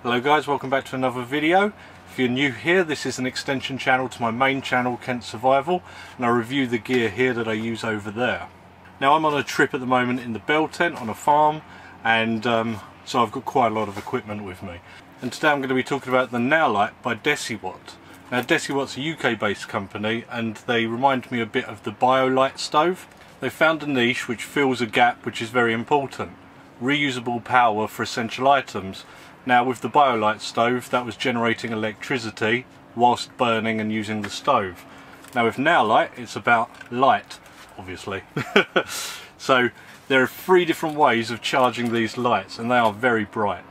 Hello guys, welcome back to another video. If you're new here, this is an extension channel to my main channel, Kent Survival, and I review the gear here that I use over there. Now I'm on a trip at the moment in the bell tent on a farm, and so I've got quite a lot of equipment with me. And today I'm going to be talking about the NowLight by DeciWatt. Now DeciWatt's a UK based company, and they remind me a bit of the BioLight stove. They found a niche which fills a gap which is very important: reusable power for essential items. Now with the BioLight stove, that was generating electricity whilst burning and using the stove. Now with NowLight, it's about light, obviously. So there are 3 different ways of charging these lights, and they are very bright.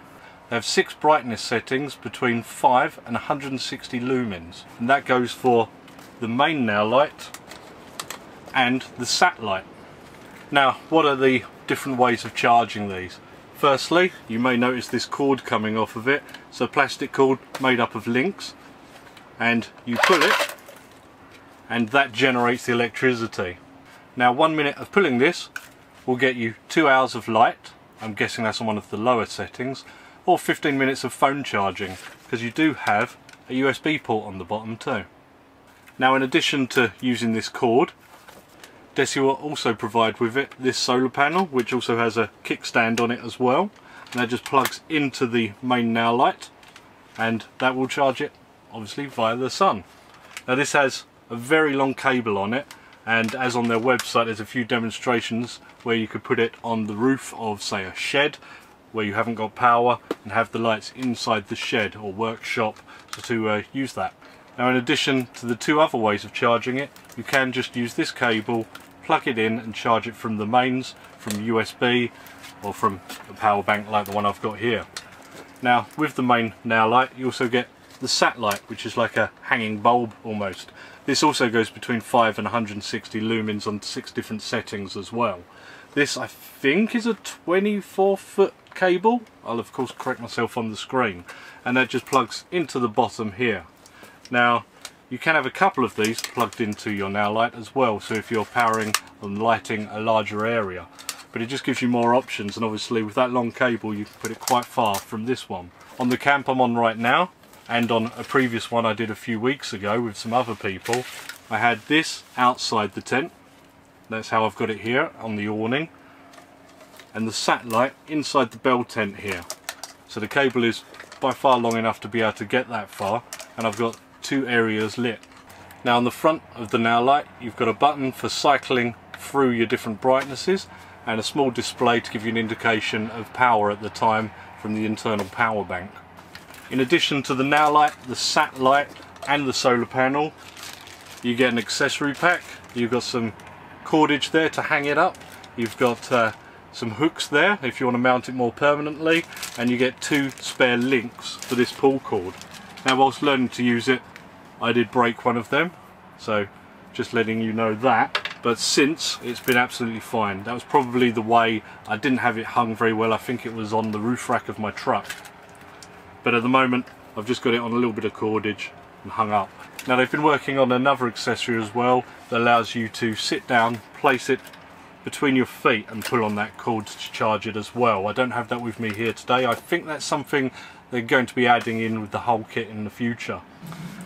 They have 6 brightness settings between 5 and 160 lumens, and that goes for the main NowLight and the sat light. Now what are the different ways of charging these? Firstly, you may notice this cord coming off of it. It's a plastic cord made up of links, and you pull it and that generates the electricity. Now 1 minute of pulling this will get you 2 hours of light. I'm guessing that's on one of the lower settings, or 15 minutes of phone charging, because you do have a USB port on the bottom too. Now in addition to using this cord, DeciWatt also provide with it this solar panel, which also has a kickstand on it as well, and that just plugs into the main NowLight, and that will charge it obviously via the sun. Now this has a very long cable on it, and as on their website there's a few demonstrations where you could put it on the roof of, say, a shed where you haven't got power, and have the lights inside the shed or workshop to use that. Now in addition to the 2 other ways of charging it, you can just use this cable, plug it in and charge it from the mains, from USB, or from a power bank like the one I've got here. Now with the main NowLight you also get the sat light, which is like a hanging bulb almost. This also goes between 5 and 160 lumens on 6 different settings as well. This I think is a 24-foot cable. I'll of course correct myself on the screen, and that just plugs into the bottom here. Now you can have a couple of these plugged into your NowLight as well, so if you're powering and lighting a larger area, but it just gives you more options, and obviously with that long cable you can put it quite far from this one. On the camp I'm on right now, and on a previous one I did a few weeks ago with some other people, I had this outside the tent. That's how I've got it here on the awning, and the sat light inside the bell tent here. So the cable is by far long enough to be able to get that far, and I've got 2 areas lit. Now on the front of the NowLight you've got a button for cycling through your different brightnesses, and a small display to give you an indication of power at the time from the internal power bank. In addition to the NowLight, the sat light and the solar panel, you get an accessory pack. You've got some cordage there to hang it up, you've got some hooks there if you want to mount it more permanently, and you get 2 spare links for this pull cord. Now whilst learning to use it I did break one of them, so just letting you know that, but since it's been absolutely fine. That was probably the way I didn't have it hung very well. I think it was on the roof rack of my truck, but at the moment I've just got it on a little bit of cordage and hung up. Now they've been working on another accessory as well that allows you to sit down, place it between your feet and pull on that cord to charge it as well. I don't have that with me here today. I think that's something they're going to be adding in with the whole kit in the future.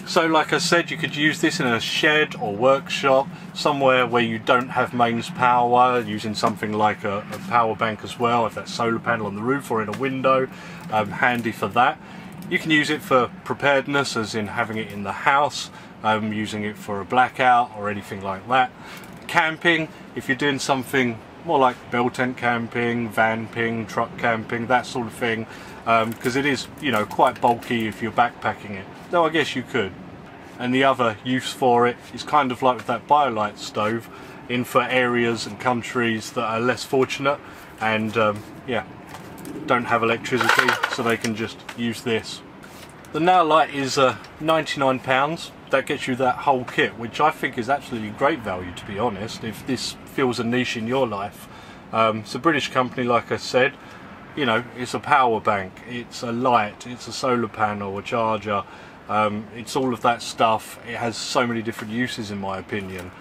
So like I said, you could use this in a shed or workshop, somewhere where you don't have mains power, using something like a power bank as well, if that's solar panel on the roof or in a window, handy for that. You can use it for preparedness, as in having it in the house, using it for a blackout or anything like that. Camping, if you're doing something more like bell tent camping, vamping, truck camping, that sort of thing, because it is, you know, quite bulky if you're backpacking it, though I guess you could. And the other use for it is kind of like with that BioLight stove, in for areas and countries that are less fortunate and yeah, don't have electricity, so they can just use this. The NowLight is £99. That gets you that whole kit, which I think is absolutely great value, to be honest, if this fills a niche in your life. It's a British company, like I said. You know, it's a power bank, it's a light, it's a solar panel, a charger, it's all of that stuff. It has so many different uses in my opinion.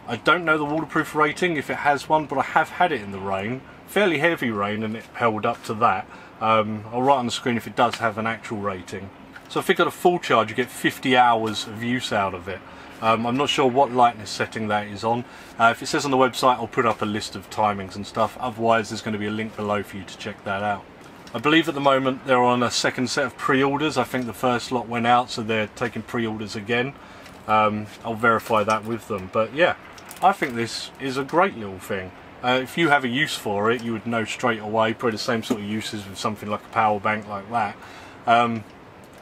I don't know the waterproof rating if it has one, but I have had it in the rain, fairly heavy rain, and it held up to that. I'll write on the screen if it does have an actual rating. So I think at a full charge you get 50 hours of use out of it. I'm not sure what lightness setting that is on. If it says on the website, I'll put up a list of timings and stuff. Otherwise there's going to be a link below for you to check that out. I believe at the moment they're on a second set of pre-orders. I think the first lot went out, so they're taking pre-orders again. I'll verify that with them. But yeah, I think this is a great little thing. If you have a use for it, you would know straight away. Probably the same sort of uses with something like a power bank like that.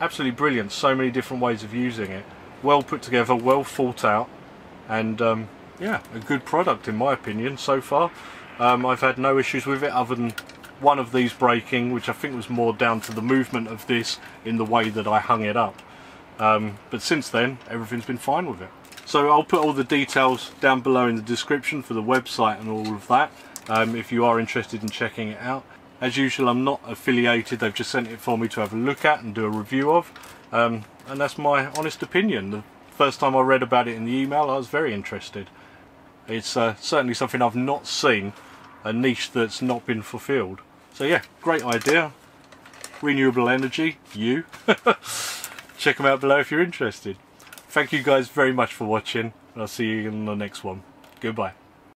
Absolutely brilliant. So many different ways of using it. Well put together, well thought out, and yeah, a good product in my opinion so far. I've had no issues with it other than one of these breaking, which I think was more down to the movement of this in the way that I hung it up. But since then, everything's been fine with it. So I'll put all the details down below in the description for the website and all of that, if you are interested in checking it out. As usual, I'm not affiliated, they've just sent it for me to have a look at and do a review of, and that's my honest opinion. The first time I read about it in the email, I was very interested. It's certainly something I've not seen, a niche that's not been fulfilled. So yeah, great idea. Renewable energy, you. Check them out below if you're interested. Thank you guys very much for watching, and I'll see you in the next one. Goodbye.